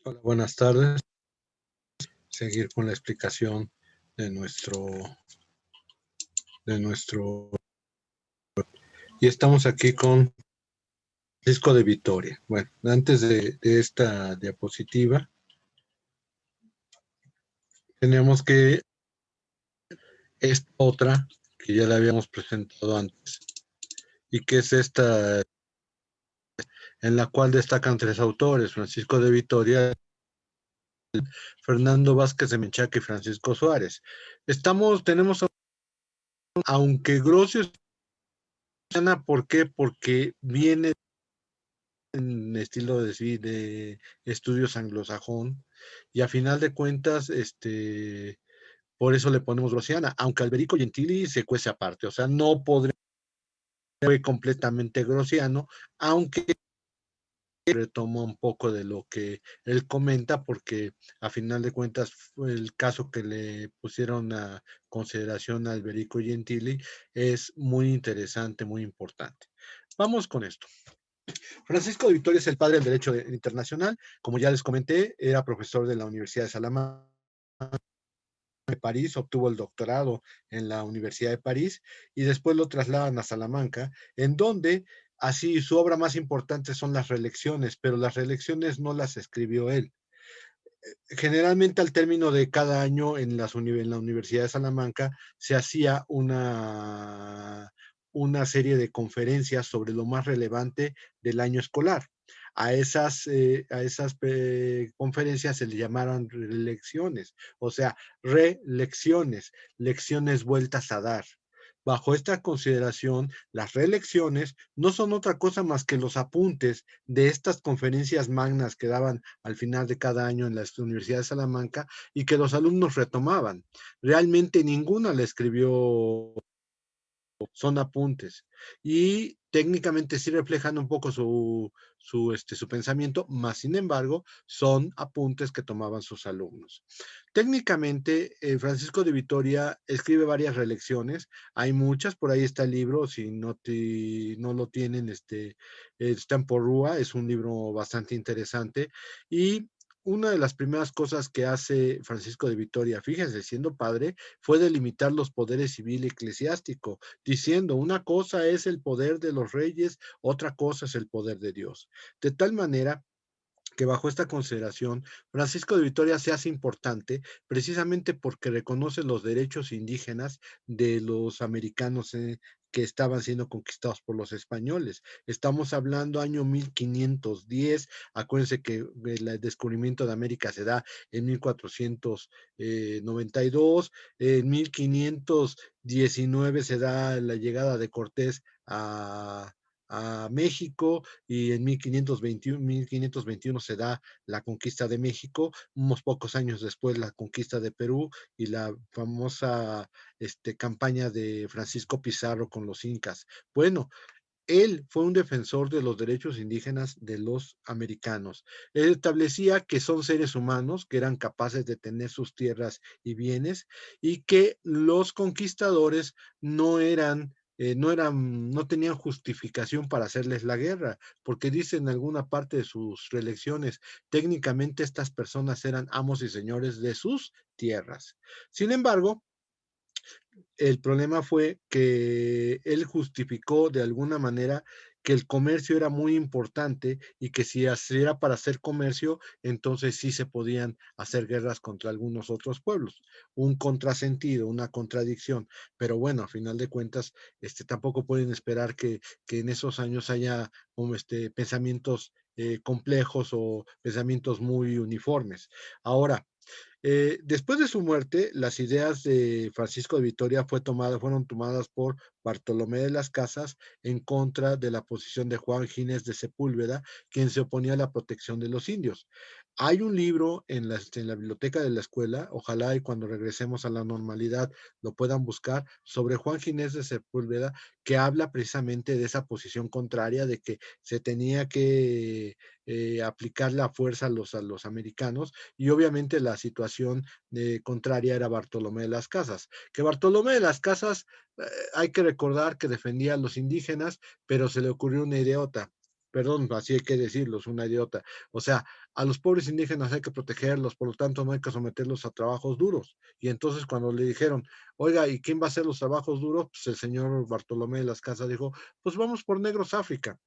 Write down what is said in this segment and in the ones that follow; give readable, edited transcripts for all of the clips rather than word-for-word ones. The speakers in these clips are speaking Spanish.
Hola, buenas tardes. Seguir con la explicación de nuestro, y estamos aquí con Francisco de Vitoria. Bueno, antes de esta diapositiva, tenemos que esta otra, que ya la habíamos presentado antes, y que es esta, en la cual destacan tres autores: Francisco de Vitoria, Fernando Vázquez de Menchaca y Francisco Suárez. Tenemos, aunque Grosio, ¿por qué? Porque viene en estilo de estudios anglosajón, y a final de cuentas, por eso le ponemos Grociana, aunque Alberico Gentili se cuece aparte, o sea, no podría ser completamente grociano, aunque retoma un poco de lo que él comenta, porque a final de cuentas fue el caso que le pusieron a consideración a Alberico Gentili es muy interesante, muy importante. Vamos con esto. Francisco de Vitoria es el padre del derecho internacional. Como ya les comenté, era profesor de la Universidad de Salamanca de París, obtuvo el doctorado en la Universidad de París y después lo trasladan a Salamanca, en donde así su obra más importante son las reelecciones, pero las reelecciones no las escribió él. Generalmente al término de cada año en la Universidad de Salamanca se hacía una serie de conferencias sobre lo más relevante del año escolar. A esas conferencias se le llamaron relecciones, o sea, relecciones, lecciones vueltas a dar. Bajo esta consideración, las reelecciones no son otra cosa más que los apuntes de estas conferencias magnas que daban al final de cada año en la Universidad de Salamanca y que los alumnos retomaban. Realmente ninguna la escribió, son apuntes, y técnicamente sí reflejan un poco su pensamiento, más sin embargo son apuntes que tomaban sus alumnos. Técnicamente, Francisco de Vitoria escribe varias reelecciones, hay muchas, por ahí está el libro, si no lo tienen, está en Porrúa, es un libro bastante interesante, y una de las primeras cosas que hace Francisco de Vitoria, fíjense, siendo padre, fue delimitar los poderes civil y eclesiástico, diciendo: una cosa es el poder de los reyes, otra cosa es el poder de Dios. De tal manera que bajo esta consideración, Francisco de Vitoria se hace importante precisamente porque reconoce los derechos indígenas de los americanos que estaban siendo conquistados por los españoles. Estamos hablando año 1510, acuérdense que el descubrimiento de América se da en 1492, en 1519 se da la llegada de Cortés a México, y en 1521 se da la conquista de México, unos pocos años después la conquista de Perú y la famosa campaña de Francisco Pizarro con los incas. Bueno, él fue un defensor de los derechos indígenas de los americanos. Él establecía que son seres humanos, que eran capaces de tener sus tierras y bienes, y que los conquistadores no tenían justificación para hacerles la guerra, porque dice en alguna parte de sus reelecciones, técnicamente estas personas eran amos y señores de sus tierras. Sin embargo, el problema fue que él justificó de alguna manera que el comercio era muy importante y que si era para hacer comercio, entonces sí se podían hacer guerras contra algunos otros pueblos. Un contrasentido, una contradicción. Pero bueno, a final de cuentas, tampoco pueden esperar que en esos años haya pensamientos complejos o pensamientos muy uniformes. Ahora, después de su muerte, las ideas de Francisco de Vitoria fueron tomadas por Bartolomé de las Casas en contra de la posición de Juan Ginés de Sepúlveda, quien se oponía a la protección de los indios. Hay un libro en la biblioteca de la escuela, ojalá y cuando regresemos a la normalidad lo puedan buscar, sobre Juan Ginés de Sepúlveda, que habla precisamente de esa posición contraria, de que se tenía que aplicar la fuerza a los americanos, y obviamente la situación contraria era Bartolomé de las Casas. Que Bartolomé de las Casas, hay que recordar que defendía a los indígenas, pero se le ocurrió una idiota. perdón, así hay que decirlo, es una idiota. O sea, a los pobres indígenas hay que protegerlos, por lo tanto no hay que someterlos a trabajos duros. Y entonces cuando le dijeron, oiga, ¿y quién va a hacer los trabajos duros? Pues el señor Bartolomé de las Casas dijo, pues vamos por negros África.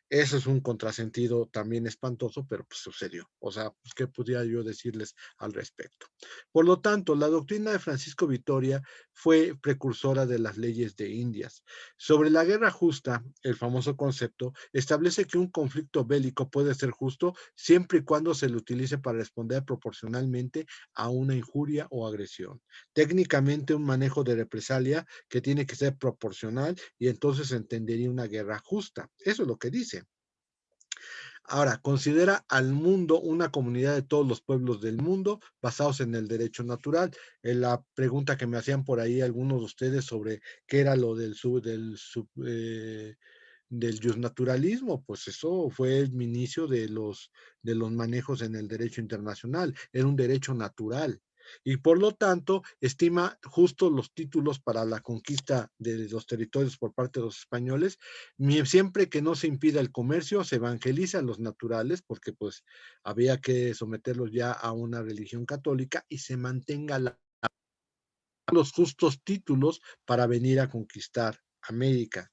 Eso es un contrasentido también espantoso, pero pues sucedió. O sea, pues, ¿qué podría yo decirles al respecto? Por lo tanto, la doctrina de Francisco Vitoria fue precursora de las leyes de Indias. Sobre la guerra justa, el famoso concepto, establece que un conflicto bélico puede ser justo siempre y cuando se le utilice para responder proporcionalmente a una injuria o agresión. Técnicamente, un manejo de represalia que tiene que ser proporcional y entonces se entendería una guerra justa. Eso es lo que dice. Ahora, considera al mundo una comunidad de todos los pueblos del mundo basados en el derecho natural. En la pregunta que me hacían por ahí algunos de ustedes sobre qué era lo del justnaturalismo, pues eso fue el inicio de los manejos en el derecho internacional. Era un derecho natural y por lo tanto estima justo los títulos para la conquista de los territorios por parte de los españoles, siempre que no se impida el comercio, se evangelizan los naturales, porque pues había que someterlos ya a una religión católica y se mantenga los justos títulos para venir a conquistar América.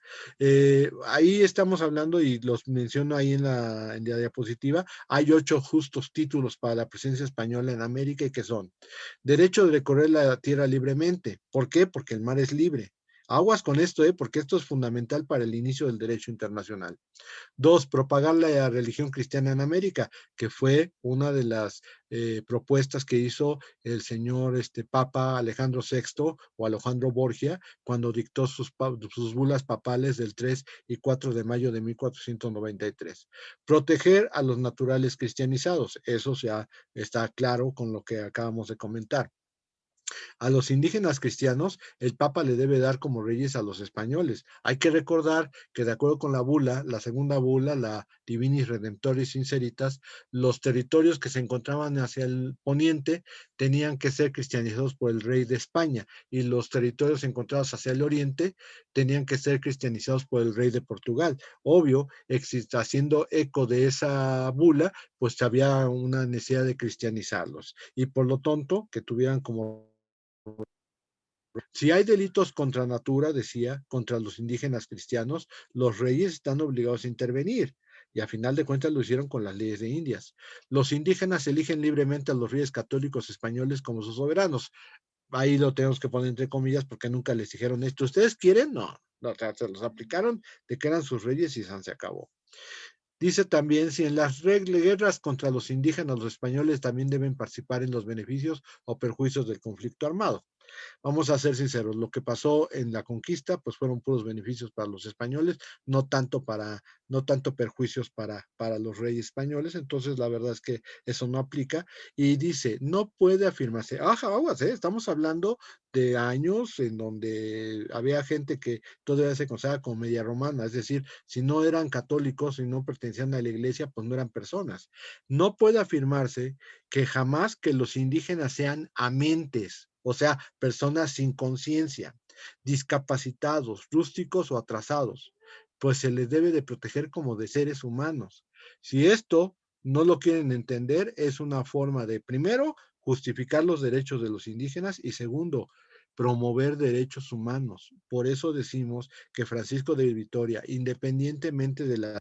Ahí estamos hablando, y los menciono ahí en la diapositiva, hay 8 justos títulos para la presencia española en América, y que son: derecho de recorrer la tierra libremente. ¿Por qué? Porque el mar es libre. Aguas con esto, porque esto es fundamental para el inicio del derecho internacional. Dos, propagar la religión cristiana en América, que fue una de las propuestas que hizo el señor Papa Alejandro VI o Alejandro Borgia cuando dictó sus bulas papales del 3 y 4 de mayo de 1493. Proteger a los naturales cristianizados, eso ya está claro con lo que acabamos de comentar. A los indígenas cristianos, el Papa le debe dar como reyes a los españoles. Hay que recordar que de acuerdo con la bula, la segunda bula, la Divinis Redemptoris Sinceritas, los territorios que se encontraban hacia el poniente tenían que ser cristianizados por el rey de España, y los territorios encontrados hacia el oriente tenían que ser cristianizados por el rey de Portugal. Obvio, haciendo eco de esa bula, pues había una necesidad de cristianizarlos, y por lo tanto que tuvieran como... Si hay delitos contra natura, decía, contra los indígenas cristianos, los reyes están obligados a intervenir. Y a final de cuentas lo hicieron con las leyes de Indias. Los indígenas eligen libremente a los reyes católicos españoles como sus soberanos. Ahí lo tenemos que poner entre comillas porque nunca les dijeron esto. ¿Ustedes quieren? No. No, se los aplicaron de que eran sus reyes y se acabó. Dice también, si en las guerras contra los indígenas, los españoles también deben participar en los beneficios o perjuicios del conflicto armado. Vamos a ser sinceros, lo que pasó en la conquista, pues fueron puros beneficios para los españoles, no tanto perjuicios para los reyes españoles. Entonces la verdad es que eso no aplica, y dice, no puede afirmarse, aguas, estamos hablando de años en donde había gente que todavía se consideraba como media romana, es decir, si no eran católicos, si no pertenecían a la iglesia, pues no eran personas. No puede afirmarse que jamás que los indígenas sean amentes, o sea, personas sin conciencia, discapacitados, rústicos o atrasados, pues se les debe de proteger como de seres humanos. Si esto no lo quieren entender, es una forma de, primero, justificar los derechos de los indígenas, y segundo, promover derechos humanos. Por eso decimos que Francisco de Vitoria, independientemente de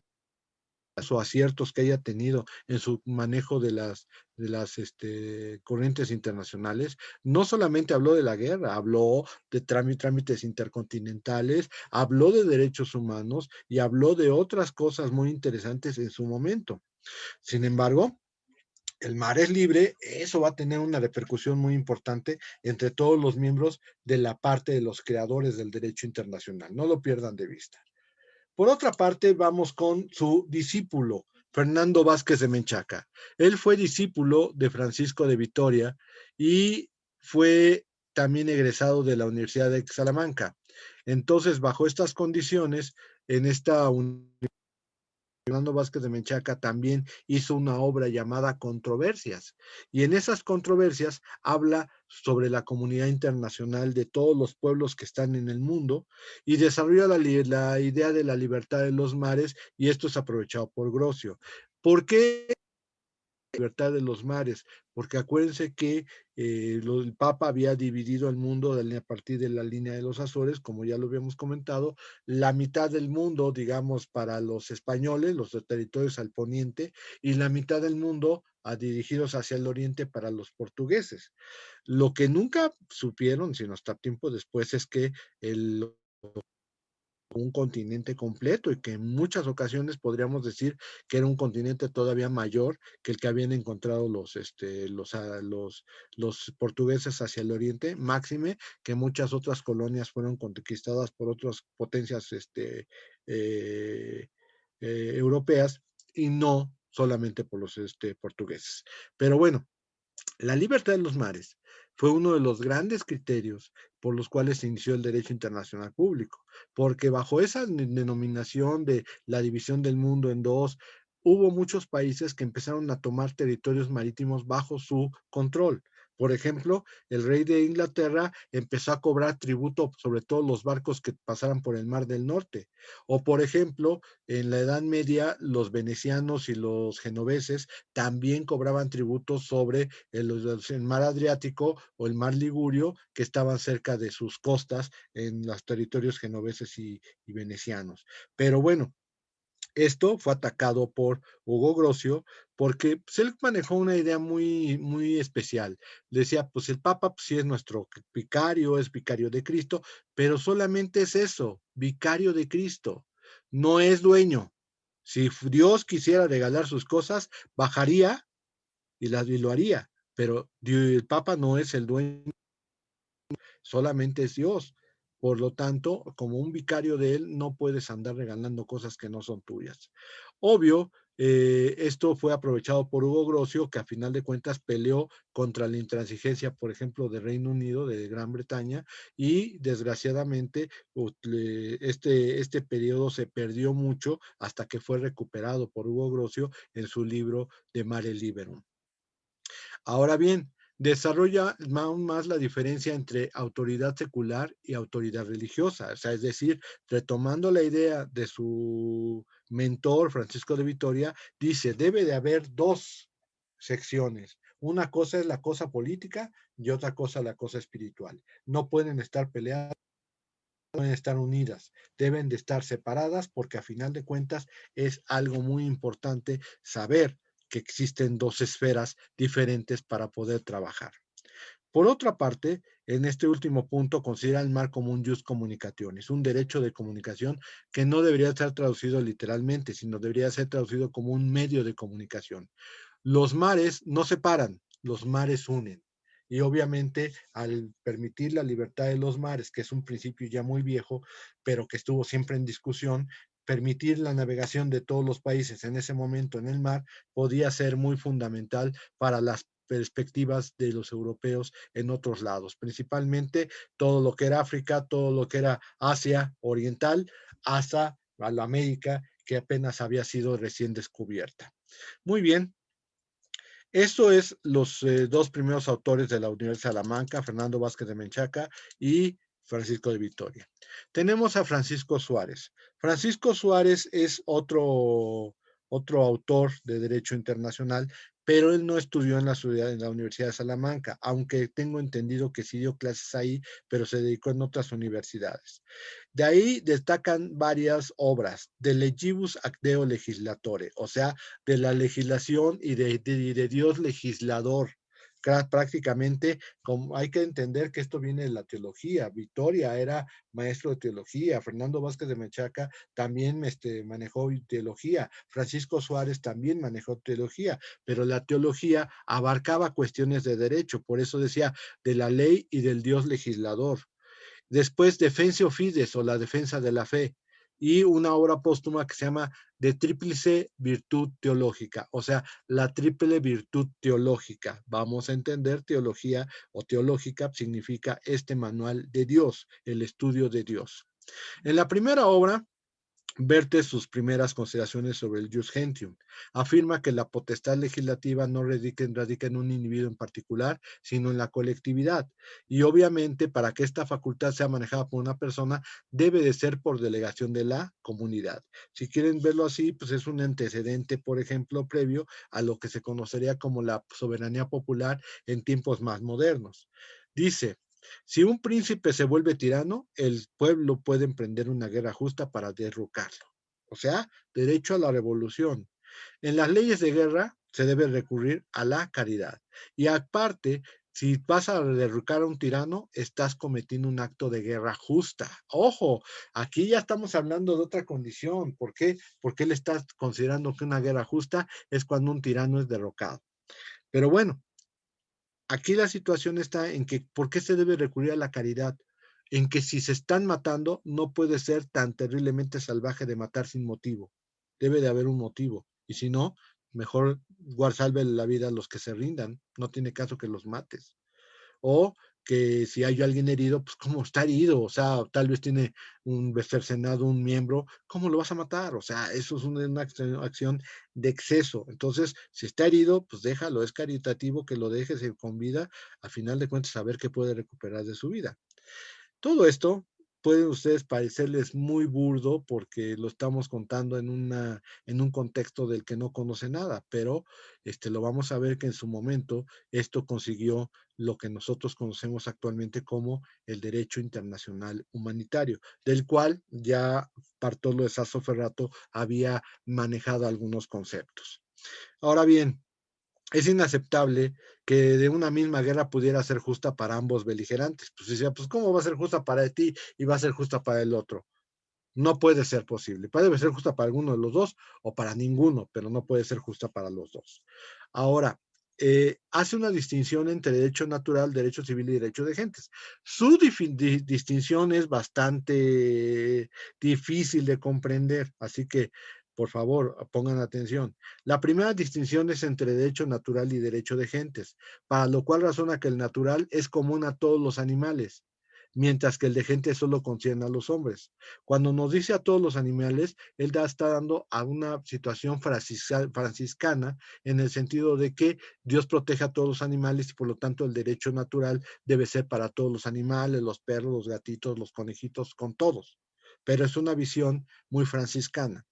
o aciertos que haya tenido en su manejo de las corrientes internacionales, no solamente habló de la guerra, habló de trámites intercontinentales, habló de derechos humanos y habló de otras cosas muy interesantes en su momento. Sin embargo, el mar es libre, eso va a tener una repercusión muy importante entre todos los miembros de la parte de los creadores del derecho internacional. No lo pierdan de vista. Por otra parte, vamos con su discípulo, Fernando Vázquez de Menchaca. Él fue discípulo de Francisco de Vitoria y fue también egresado de la Universidad de Salamanca. Entonces, bajo estas condiciones, en esta universidad Fernando Vázquez de Menchaca también hizo una obra llamada Controversias, y en esas controversias habla sobre la comunidad internacional de todos los pueblos que están en el mundo y desarrolla la idea de la libertad de los mares, y esto es aprovechado por Grocio. ¿Por qué libertad de los mares? Porque acuérdense que el Papa había dividido el mundo a partir de la línea de los Azores, como ya lo habíamos comentado, la mitad del mundo, digamos, para los españoles, los territorios al poniente, y la mitad del mundo dirigidos hacia el oriente para los portugueses. Lo que nunca supieron, sino hasta tiempo después, es que el un continente completo, y que en muchas ocasiones podríamos decir que era un continente todavía mayor que el que habían encontrado los portugueses hacia el oriente, máxime que muchas otras colonias fueron conquistadas por otras potencias eh, europeas, y no solamente por los portugueses. Pero bueno, la libertad de los mares fue uno de los grandes criterios por los cuales se inició el derecho internacional público, porque bajo esa denominación de la división del mundo en dos, hubo muchos países que empezaron a tomar territorios marítimos bajo su control. Por ejemplo, el rey de Inglaterra empezó a cobrar tributo sobre todo los barcos que pasaran por el Mar del Norte. O, por ejemplo, en la Edad Media, los venecianos y los genoveses también cobraban tributos sobre el mar Adriático o el mar Ligurio, que estaban cerca de sus costas en los territorios genoveses y venecianos. Pero bueno, esto fue atacado por Hugo Grocio porque pues, él manejó una idea muy, muy especial. Decía, pues el Papa pues, sí es nuestro vicario, es vicario de Cristo, pero solamente es eso, vicario de Cristo, no es dueño. Si Dios quisiera regalar sus cosas, bajaría y lo haría, pero el Papa no es el dueño, solamente es Dios. Por lo tanto, como un vicario de él, no puedes andar regalando cosas que no son tuyas. Obvio, esto fue aprovechado por Hugo Grocio, que a final de cuentas peleó contra la intransigencia, por ejemplo, de Reino Unido, de Gran Bretaña, y desgraciadamente este periodo se perdió mucho hasta que fue recuperado por Hugo Grocio en su libro de Mare Liberum. Ahora bien, desarrolla aún más la diferencia entre autoridad secular y autoridad religiosa. O sea, es decir, retomando la idea de su mentor, Francisco de Vitoria, dice, debe de haber dos secciones. Una cosa es la cosa política y otra cosa la cosa espiritual. No pueden estar peleadas, no pueden estar unidas, deben de estar separadas porque a final de cuentas es algo muy importante saber que existen dos esferas diferentes para poder trabajar. Por otra parte, en este último punto considera el mar como un jus communicationis, un derecho de comunicación que no debería ser traducido literalmente, sino debería ser traducido como un medio de comunicación. Los mares no separan, los mares unen. Y obviamente al permitir la libertad de los mares, que es un principio ya muy viejo, pero que estuvo siempre en discusión, permitir la navegación de todos los países en ese momento en el mar podía ser muy fundamental para las perspectivas de los europeos en otros lados, principalmente todo lo que era África, todo lo que era Asia Oriental, hasta la América, que apenas había sido recién descubierta. Muy bien, esto es los dos primeros autores de la Universidad de Salamanca, Fernando Vázquez de Menchaca y Francisco de Vitoria. Tenemos a Francisco Suárez. Francisco Suárez es otro autor de Derecho Internacional, pero él no estudió en la Universidad de Salamanca, aunque tengo entendido que sí dio clases ahí, pero se dedicó en otras universidades. De ahí destacan varias obras de Legibus Acteo Legislatore, o sea, de la legislación y de Dios legislador. Prácticamente, como hay que entender que esto viene de la teología. Vitoria era maestro de teología, Fernando Vázquez de Menchaca también manejó teología, Francisco Suárez también manejó teología, pero la teología abarcaba cuestiones de derecho, por eso decía de la ley y del Dios legislador. Después, Defensio Fides o la defensa de la fe, y una obra póstuma que se llama De Tríplice Virtud Teológica, o sea, la triple virtud teológica. Vamos a entender teología o teológica significa este manual de Dios, el estudio de Dios. En la primera obra, verte sus primeras consideraciones sobre el jus gentium. Afirma que la potestad legislativa no radica en un individuo en particular, sino en la colectividad. Y obviamente, para que esta facultad sea manejada por una persona, debe de ser por delegación de la comunidad. Si quieren verlo así, pues es un antecedente, por ejemplo, previo a lo que se conocería como la soberanía popular en tiempos más modernos. Dice, si un príncipe se vuelve tirano, el pueblo puede emprender una guerra justa para derrocarlo. O sea, derecho a la revolución. En las leyes de guerra se debe recurrir a la caridad. Y aparte, si vas a derrocar a un tirano, estás cometiendo un acto de guerra justa. Ojo, aquí ya estamos hablando de otra condición. ¿Por qué? Porque él está considerando que una guerra justa es cuando un tirano es derrocado. Pero bueno, aquí la situación está en que, ¿por qué se debe recurrir a la caridad? En que si se están matando, no puede ser tan terriblemente salvaje de matar sin motivo. Debe de haber un motivo. Y si no, mejor salve la vida a los que se rindan. No tiene caso que los mates. O que si hay alguien herido, pues cómo está herido, o sea, tal vez tiene un cercenado, un miembro, ¿cómo lo vas a matar? O sea, eso es una acción de exceso. Entonces, si está herido, pues déjalo, es caritativo que lo dejes con vida, a final de cuentas, saber qué puede recuperar de su vida. Todo esto pueden ustedes parecerles muy burdo porque lo estamos contando en un contexto del que no conoce nada, pero lo vamos a ver que en su momento esto consiguió lo que nosotros conocemos actualmente como el derecho internacional humanitario, del cual ya Bartolo de Sassoferrato había manejado algunos conceptos. Ahora bien, es inaceptable que de una misma guerra pudiera ser justa para ambos beligerantes. Pues decía, pues ¿cómo va a ser justa para ti y va a ser justa para el otro? No puede ser posible. Puede ser justa para alguno de los dos o para ninguno, pero no puede ser justa para los dos. Ahora, hace una distinción entre derecho natural, derecho civil y derecho de gentes. Su distinción es bastante difícil de comprender, así que por favor, pongan atención. La primera distinción es entre derecho natural y derecho de gentes, para lo cual razona que el natural es común a todos los animales, mientras que el de gentes solo concierne a los hombres. Cuando nos dice a todos los animales, él está dando a una situación franciscana en el sentido de que Dios protege a todos los animales y por lo tanto el derecho natural debe ser para todos los animales, los perros, los gatitos, los conejitos, con todos. Pero es una visión muy franciscana.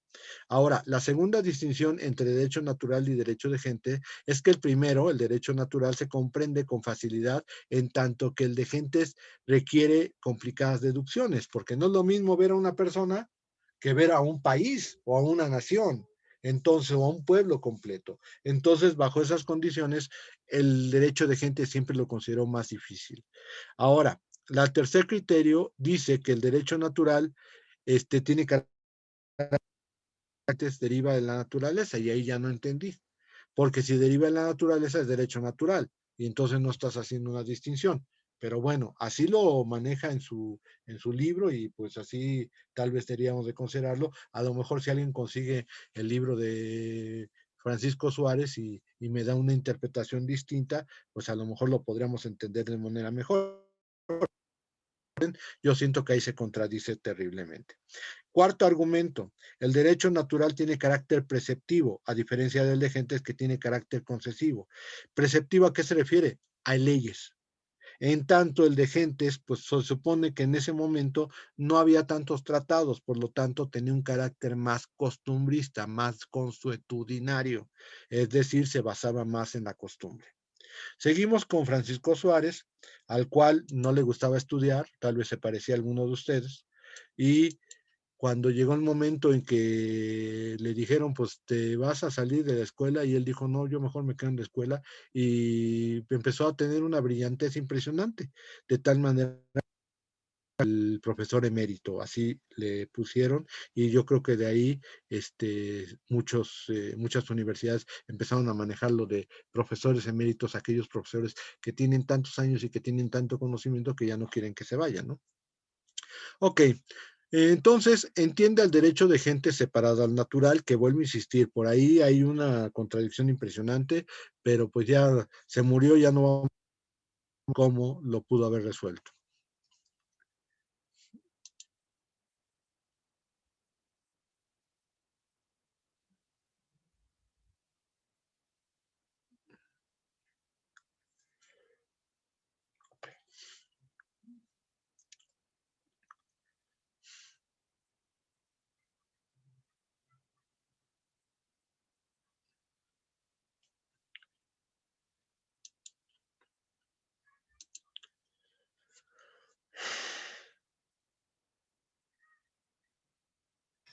Ahora, la segunda distinción entre derecho natural y derecho de gente es que el primero, el derecho natural, se comprende con facilidad, en tanto que el de gentes requiere complicadas deducciones, porque no es lo mismo ver a una persona que ver a un país o a una nación, entonces, o a un pueblo completo. Entonces, bajo esas condiciones, el derecho de gente siempre lo considero más difícil. Ahora, el tercer criterio dice que el derecho natural tiene que deriva de la naturaleza y ahí ya no entendí, porque si deriva de la naturaleza es derecho natural y entonces no estás haciendo una distinción. Pero bueno, así lo maneja en su libro y pues así tal vez deberíamos de considerarlo. A lo mejor si alguien consigue el libro de Francisco Suárez y me da una interpretación distinta, pues a lo mejor lo podríamos entender de manera mejor. Yo siento que ahí se contradice terriblemente. Cuarto argumento, el derecho natural tiene carácter preceptivo, a diferencia del de gentes que tiene carácter concesivo. ¿Preceptivo a qué se refiere? A leyes. En tanto, el de gentes, pues se supone que en ese momento no había tantos tratados, por lo tanto tenía un carácter más costumbrista, más consuetudinario, es decir, se basaba más en la costumbre. Seguimos con Francisco Suárez, al cual no le gustaba estudiar, tal vez se parecía a alguno de ustedes, y cuando llegó el momento en que le dijeron, pues te vas a salir de la escuela, y él dijo, no, yo mejor me quedo en la escuela, y empezó a tener una brillantez impresionante, de tal manera el profesor emérito, así le pusieron, y yo creo que de ahí muchas universidades empezaron a manejarlo de profesores eméritos, aquellos profesores que tienen tantos años y que tienen tanto conocimiento que ya no quieren que se vayan, ¿no? Ok, entonces entiende el derecho de gente separada al natural, que vuelvo a insistir, por ahí hay una contradicción impresionante, pero pues ya se murió, ya no vamos a ver cómo lo pudo haber resuelto.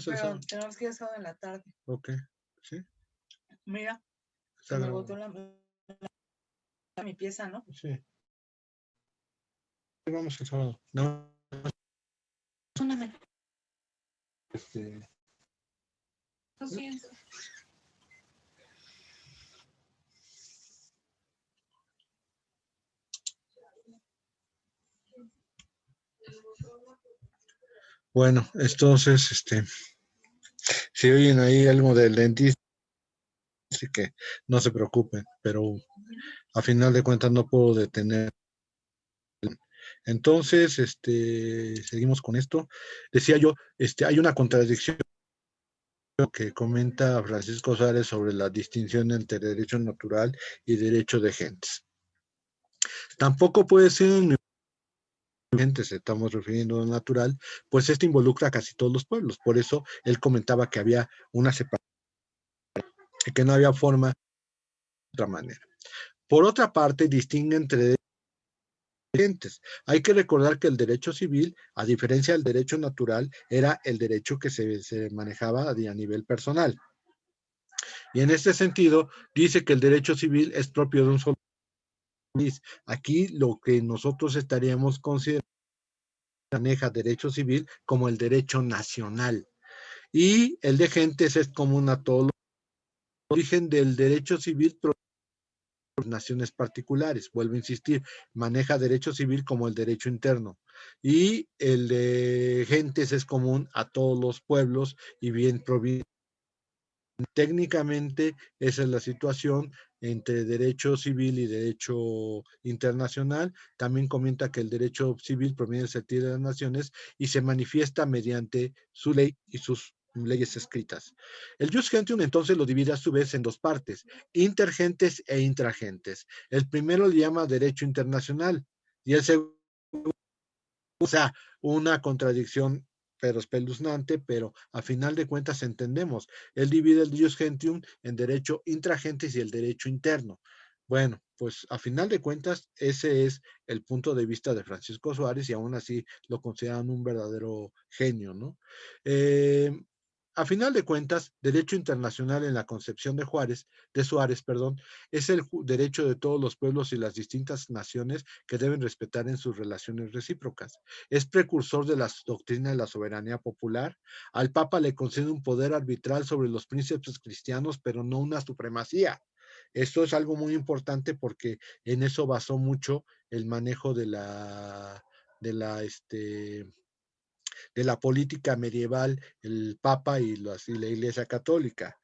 Pero tenemos que ir sábado en la tarde. Ok, sí. Mira, se me botó mi pieza, ¿no? Sí. Vamos el sábado. No. Bueno, entonces, si oyen ahí algo del dentista, así que no se preocupen, pero a final de cuentas no puedo detener. Entonces, seguimos con esto. Decía yo, hay una contradicción que comenta Francisco Suárez sobre la distinción entre derecho natural y derecho de gentes. Tampoco puede ser en gentes, estamos refiriendo a lo natural, pues esto involucra a casi todos los pueblos. Por eso él comentaba que había una separación y que no había forma de otra manera. Por otra parte, distingue entre gentes. Hay que recordar que el derecho civil, a diferencia del derecho natural, era el derecho que se manejaba a nivel personal. Y en este sentido, dice que el derecho civil es propio de un solo país. Aquí lo que nosotros estaríamos considerando maneja derecho civil como el derecho nacional. Y el de gentes es común a todos los. El origen del derecho civil naciones particulares. Vuelvo a insistir, maneja derecho civil como el derecho interno. Y el de gentes es común a todos los pueblos y bien proviene. Técnicamente, esa es la situación entre derecho civil y derecho internacional. También comenta que el derecho civil proviene del sentido de las naciones y se manifiesta mediante su ley y sus leyes escritas. El jus gentium entonces lo divide a su vez en dos partes, intergentes e intragentes. El primero le llama derecho internacional y el segundo, o sea, una contradicción pero espeluznante, pero a final de cuentas entendemos. Él divide el jus gentium en derecho intragentes y el derecho interno. Bueno, pues a final de cuentas ese es el punto de vista de Francisco Suárez y aún así lo consideran un verdadero genio, ¿no? A final de cuentas, derecho internacional en la concepción de Suárez, perdón, es el derecho de todos los pueblos y las distintas naciones que deben respetar en sus relaciones recíprocas. Es precursor de la doctrina de la soberanía popular. Al Papa le concede un poder arbitral sobre los príncipes cristianos, pero no una supremacía. Esto es algo muy importante porque en eso basó mucho el manejo de la, de la política medieval, el Papa y la Iglesia Católica.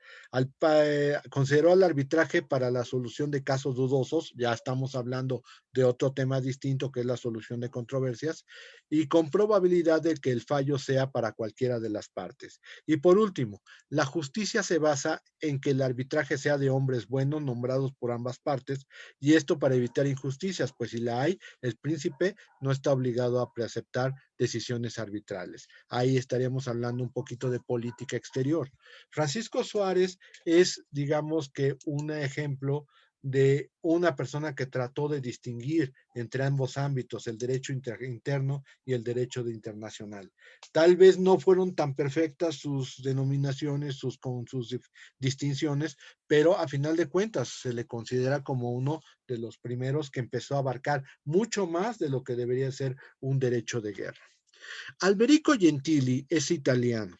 Consideró el arbitraje para la solución de casos dudosos, ya estamos hablando de otro tema distinto que es la solución de controversias, y con probabilidad de que el fallo sea para cualquiera de las partes. Y por último, la justicia se basa en que el arbitraje sea de hombres buenos nombrados por ambas partes, y esto para evitar injusticias, pues si la hay, el príncipe no está obligado a aceptar decisiones arbitrales. Ahí estaríamos hablando un poquito de política exterior. Francisco Suárez es, digamos que, un ejemplo de una persona que trató de distinguir entre ambos ámbitos, el derecho interno y el derecho internacional. Tal vez no fueron tan perfectas sus denominaciones, con sus distinciones, pero a final de cuentas se le considera como uno de los primeros que empezó a abarcar mucho más de lo que debería ser un derecho de guerra. Alberico Gentili es italiano,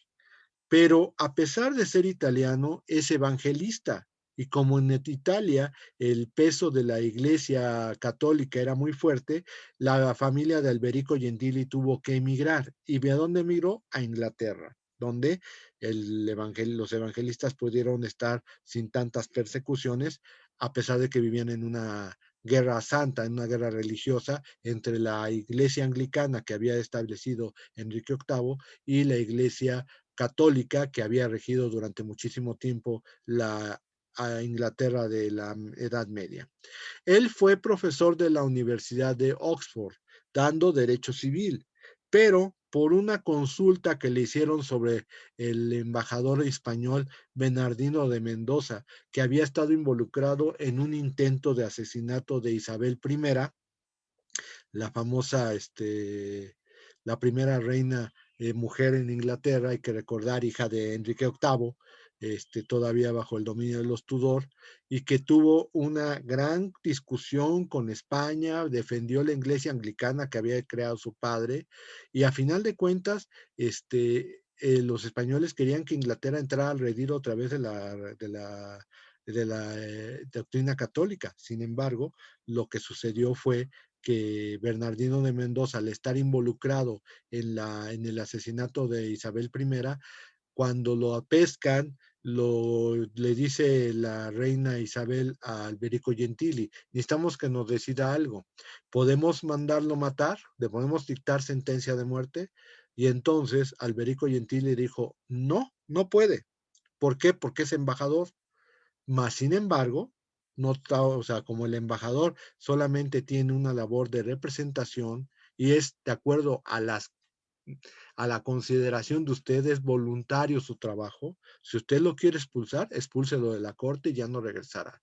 pero a pesar de ser italiano, es evangelista. Y como en Italia el peso de la iglesia católica era muy fuerte, la familia de Alberico Gentili tuvo que emigrar. ¿Y de dónde emigró? A Inglaterra, donde los evangelistas pudieron estar sin tantas persecuciones, a pesar de que vivían en una guerra santa, en una guerra religiosa entre la iglesia anglicana que había establecido Enrique VIII y la iglesia católica que había regido durante muchísimo tiempo la Inglaterra de la Edad Media. Él fue profesor de la Universidad de Oxford, dando derecho civil, pero por una consulta que le hicieron sobre el embajador español Bernardino de Mendoza, que había estado involucrado en un intento de asesinato de Isabel I, la famosa, la primera reina mujer en Inglaterra, hay que recordar, hija de Enrique VIII, todavía bajo el dominio de los Tudor, y que tuvo una gran discusión con España, defendió la iglesia anglicana que había creado su padre, y a final de cuentas, los españoles querían que Inglaterra entrara al redil otra vez de la doctrina católica. Sin embargo, lo que sucedió fue que Bernardino de Mendoza, al estar involucrado en el asesinato de Isabel I, cuando lo pescan, le dice la reina Isabel a Alberico Gentili, necesitamos que nos decida algo, ¿podemos mandarlo matar? ¿Le podemos dictar sentencia de muerte? Y entonces Alberico Gentili dijo, no, no puede. ¿Por qué? Porque es embajador. Más sin embargo, no está, o sea, como el embajador solamente tiene una labor de representación y es de acuerdo a la consideración de usted, es voluntario su trabajo. Si usted lo quiere expulsar, expúlselo de la corte y ya no regresará.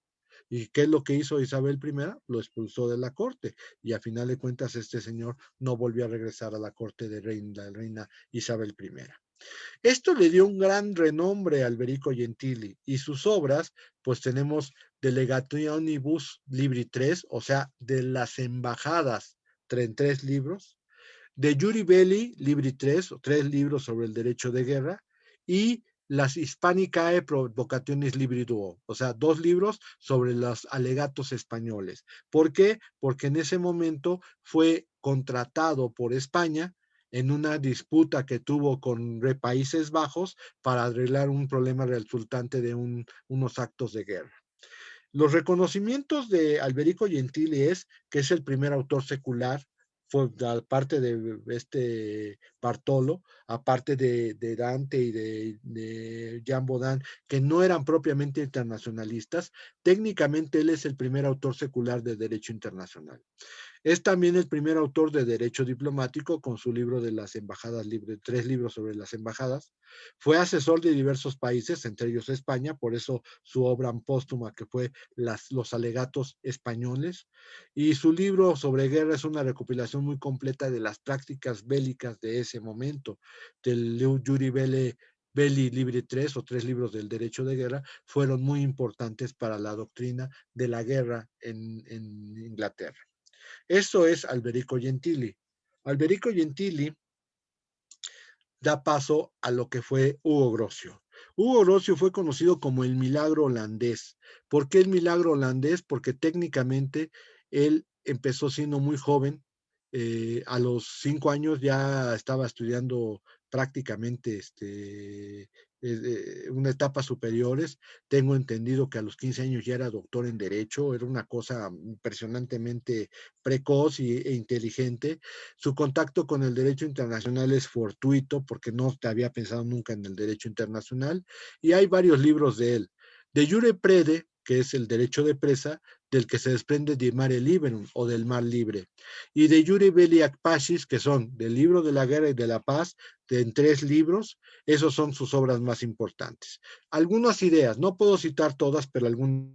¿Y qué es lo que hizo Isabel I? Lo expulsó de la corte y a final de cuentas este señor no volvió a regresar a la corte de la reina Isabel I. Esto le dio un gran renombre a Alberico Gentili y sus obras, pues tenemos Delegationibus Libri 3, o sea, de las embajadas, en 3 libros, de Juri Belli, Libri 3, o 3 libros sobre el derecho de guerra, y las Hispanicae Provocationes Libri Duo, o sea, 2 libros sobre los alegatos españoles. ¿Por qué? Porque en ese momento fue contratado por España en una disputa que tuvo con Países Bajos para arreglar un problema resultante de unos actos de guerra. Los reconocimientos de Alberico Gentili es que es el primer autor secular, fue aparte de Bartolo, aparte de Dante y de Jean Baudin, que no eran propiamente internacionalistas, técnicamente él es el primer autor secular de derecho internacional. Es también el primer autor de derecho diplomático con su libro de las embajadas, 3 libros sobre las embajadas. Fue asesor de diversos países, entre ellos España, por eso su obra póstuma que fue los alegatos españoles. Y su libro sobre guerra es una recopilación muy completa de las prácticas bélicas de ese momento, del Juri Belli Libri 3 o 3 libros del derecho de guerra, fueron muy importantes para la doctrina de la guerra en Inglaterra. Eso es Alberico Gentili. Alberico Gentili da paso a lo que fue Hugo Grocio. Hugo Grocio fue conocido como el milagro holandés. ¿Por qué el milagro holandés? Porque técnicamente él empezó siendo muy joven. A los 5 años ya estaba estudiando prácticamente una etapa superiores. Tengo entendido que a los 15 años ya era doctor en Derecho. Era una cosa impresionantemente precoz e inteligente. Su contacto con el derecho internacional es fortuito porque no había pensado nunca en el derecho internacional y hay varios libros de él. De Jure Prede, que es el derecho de presa, del que se desprende de Mare Liberum o del mar libre, y de Jure Belli Ac Pacis, que son del libro de la guerra y de la paz, en 3 libros, esos son sus obras más importantes. Algunas ideas, no puedo citar todas, pero algunas.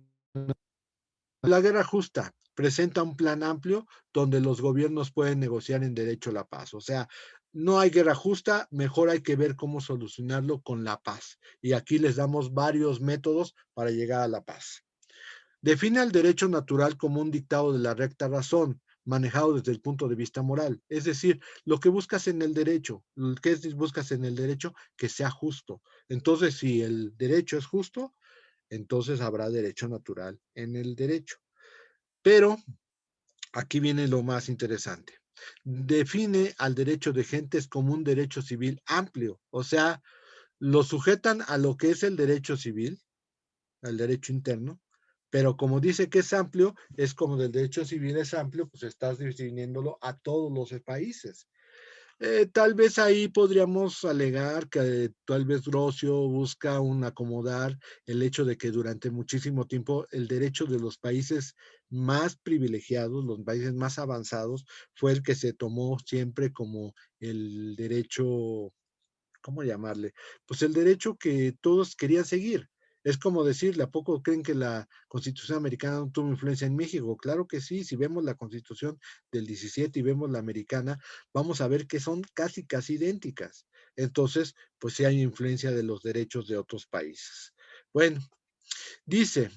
La guerra justa presenta un plan amplio donde los gobiernos pueden negociar en derecho a la paz. O sea, no hay guerra justa, mejor hay que ver cómo solucionarlo con la paz. Y aquí les damos varios métodos para llegar a la paz. Define el derecho natural como un dictado de la recta razón, manejado desde el punto de vista moral. Es decir, lo que buscas en el derecho, ¿qué buscas en el derecho? Que sea justo. Entonces, si el derecho es justo, entonces habrá derecho natural en el derecho. Pero aquí viene lo más interesante. Define al derecho de gentes como un derecho civil amplio, o sea, lo sujetan a lo que es el derecho civil, al derecho interno, pero como dice que es amplio, es como del derecho civil es amplio, pues estás definiéndolo a todos los países. Tal vez ahí podríamos alegar que tal vez Grocio busca acomodar el hecho de que durante muchísimo tiempo el derecho de los países más privilegiados, los países más avanzados, fue el que se tomó siempre como el derecho, ¿cómo llamarle? Pues el derecho que todos querían seguir. Es como decirle, ¿a poco creen que la Constitución americana no tuvo influencia en México? Claro que sí, si vemos la Constitución del 17 y vemos la americana, vamos a ver que son casi idénticas. Entonces, pues sí hay influencia de los derechos de otros países. Bueno, dice,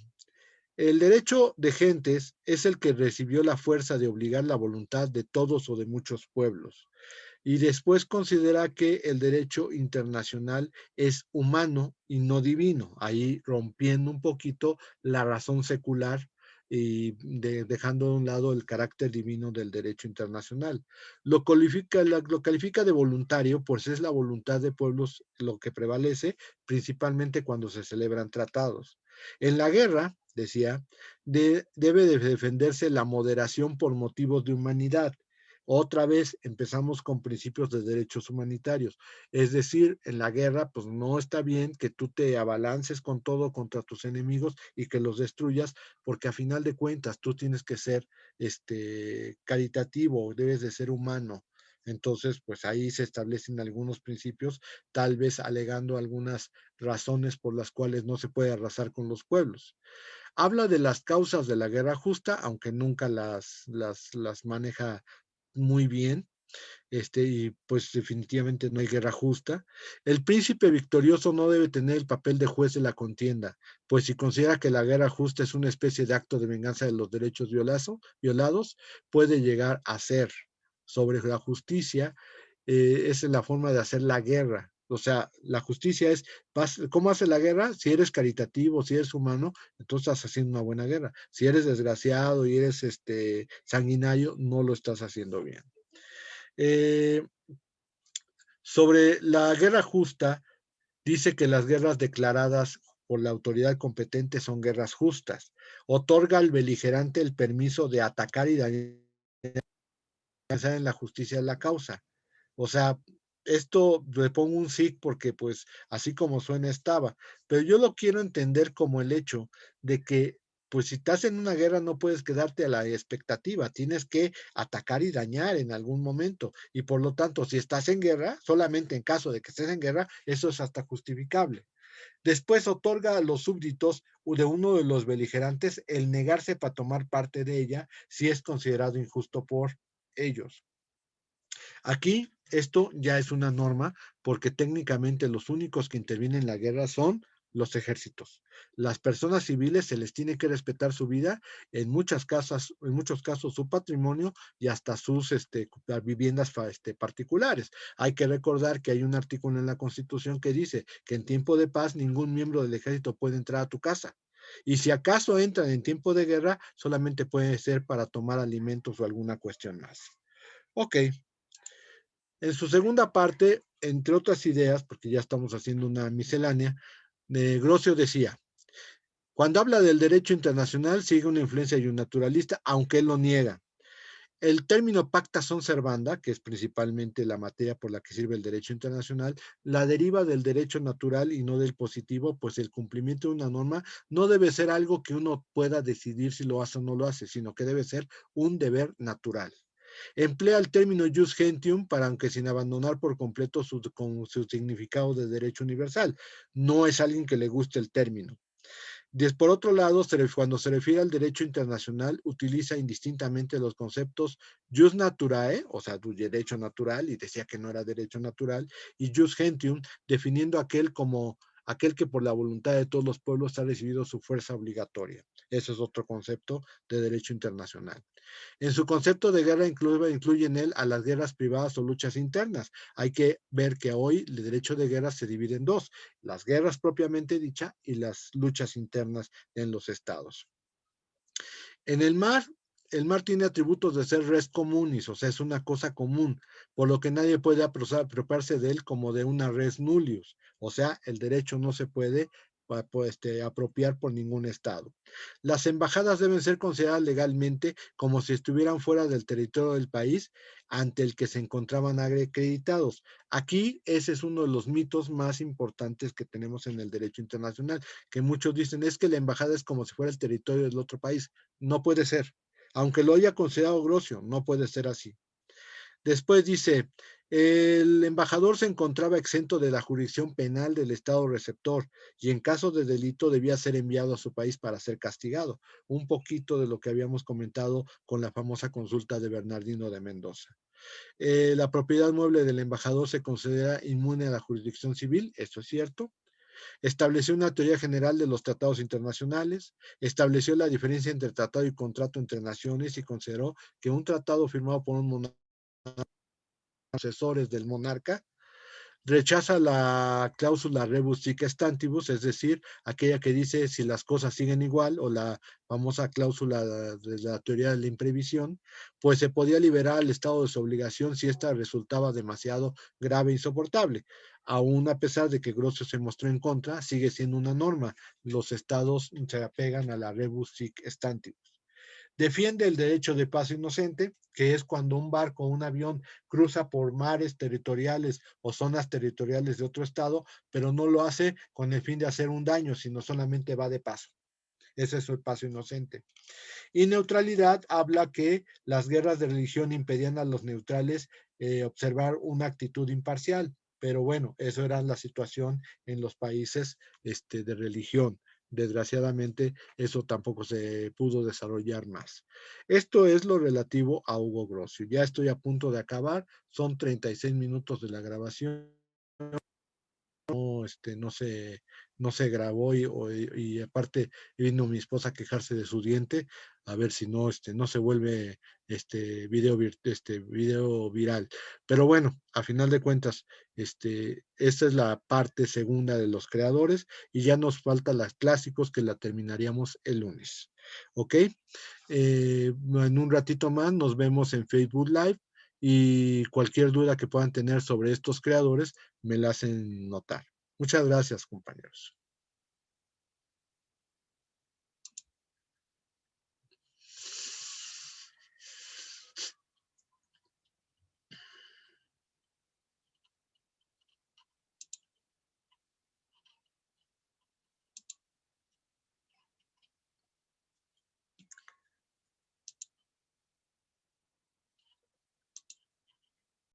el derecho de gentes es el que recibió la fuerza de obligar la voluntad de todos o de muchos pueblos. Y después considera que el derecho internacional es humano y no divino, ahí rompiendo un poquito la razón secular y dejando a un lado el carácter divino del derecho internacional. Lo califica de voluntario, pues es la voluntad de pueblos lo que prevalece, principalmente cuando se celebran tratados. En la guerra, decía, debe de defenderse la moderación por motivos de humanidad. Otra vez empezamos con principios de derechos humanitarios. Es decir, en la guerra, pues no está bien que tú te abalances con todo contra tus enemigos y que los destruyas, porque a final de cuentas tú tienes que ser caritativo, debes de ser humano. Entonces, pues ahí se establecen algunos principios, tal vez alegando algunas razones por las cuales no se puede arrasar con los pueblos. Habla de las causas de la guerra justa, aunque nunca las maneja muy bien, y pues definitivamente no hay guerra justa. El príncipe victorioso no debe tener el papel de juez de la contienda, pues si considera que la guerra justa es una especie de acto de venganza de los derechos violados, puede llegar a ser sobre la justicia, esa es la forma de hacer la guerra. O sea, la justicia es, ¿cómo hace la guerra? Si eres caritativo, si eres humano, entonces estás haciendo una buena guerra. Si eres desgraciado y eres sanguinario, no lo estás haciendo bien. Sobre la guerra justa, dice que las guerras declaradas por la autoridad competente son guerras justas. Otorga al beligerante el permiso de atacar y dañar en la justicia de la causa. O sea, esto le pongo un sí porque pues así como suena estaba, pero yo lo quiero entender como el hecho de que pues si estás en una guerra no puedes quedarte a la expectativa, tienes que atacar y dañar en algún momento y por lo tanto si estás en guerra, solamente en caso de que estés en guerra, eso es hasta justificable. Después otorga a los súbditos de uno de los beligerantes el negarse para tomar parte de ella si es considerado injusto por ellos. Aquí esto ya es una norma porque técnicamente los únicos que intervienen en la guerra son los ejércitos. Las personas civiles se les tiene que respetar su vida, en muchos casos su patrimonio y hasta sus viviendas particulares. Hay que recordar que hay un artículo en la Constitución que dice que en tiempo de paz ningún miembro del ejército puede entrar a tu casa. Y si acaso entran en tiempo de guerra, solamente puede ser para tomar alimentos o alguna cuestión más. Ok, en su segunda parte, entre otras ideas, porque ya estamos haciendo una miscelánea, Grocio decía, cuando habla del derecho internacional sigue una influencia naturalista, aunque él lo niega. El término pacta sunt servanda, que es principalmente la materia por la que sirve el derecho internacional, la deriva del derecho natural y no del positivo, pues el cumplimiento de una norma no debe ser algo que uno pueda decidir si lo hace o no lo hace, sino que debe ser un deber natural. Emplea el término jus gentium para, aunque sin abandonar por completo con su significado de derecho universal. No es alguien que le guste el término. Por otro lado, cuando se refiere al derecho internacional, utiliza indistintamente los conceptos jus naturae, o sea, derecho natural, y decía que no era derecho natural, y jus gentium, definiendo aquel que por la voluntad de todos los pueblos ha recibido su fuerza obligatoria. Eso es otro concepto de derecho internacional. En su concepto de guerra incluye en él a las guerras privadas o luchas internas. Hay que ver que hoy el derecho de guerra se divide en dos, las guerras propiamente dichas y las luchas internas en los estados. En el mar tiene atributos de ser res communis, o sea, es una cosa común, por lo que nadie puede apropiarse de él como de una res nullius, o sea, el derecho no se puede apropiar por ningún estado. Las embajadas deben ser consideradas legalmente como si estuvieran fuera del territorio del país ante el que se encontraban acreditados. Aquí ese es uno de los mitos más importantes que tenemos en el derecho internacional, que muchos dicen es que la embajada es como si fuera el territorio del otro país. No puede ser. Aunque lo haya considerado Grocio, no puede ser así. Después dice, El embajador se encontraba exento de la jurisdicción penal del Estado receptor y en caso de delito debía ser enviado a su país para ser castigado. Un poquito de lo que habíamos comentado con la famosa consulta de Bernardino de Mendoza. La propiedad mueble del embajador se considera inmune a la jurisdicción civil, esto es cierto. Estableció una teoría general de los tratados internacionales, estableció la diferencia entre tratado y contrato entre naciones y consideró que un tratado firmado por un monarca, asesores del monarca, rechaza la cláusula rebus sic stantibus, es decir, aquella que dice si las cosas siguen igual, o la famosa cláusula de la teoría de la imprevisión, pues se podía liberar al Estado de su obligación si esta resultaba demasiado grave e insoportable. Aún a pesar de que Grocio se mostró en contra, sigue siendo una norma. Los estados se apegan a la rebus sic stantibus. Defiende el derecho de paso inocente, que es cuando un barco o un avión cruza por mares territoriales o zonas territoriales de otro estado, pero no lo hace con el fin de hacer un daño, sino solamente va de paso. Ese es el paso inocente. Y neutralidad habla que las guerras de religión impedían a los neutrales observar una actitud imparcial. Pero bueno, eso era la situación en los países de religión. Desgraciadamente, eso tampoco se pudo desarrollar más. Esto es lo relativo a Hugo Grocio. Ya estoy a punto de acabar. Son 36 minutos de la grabación. No se grabó y aparte vino mi esposa a quejarse de su diente, a ver si no se vuelve video viral. Pero bueno, a final de cuentas, esta es la parte segunda de los creadores y ya nos faltan las clásicos que la terminaríamos el lunes. ¿Ok? En un ratito más nos vemos en Facebook Live y cualquier duda que puedan tener sobre estos creadores me la hacen notar. Muchas gracias, compañeros.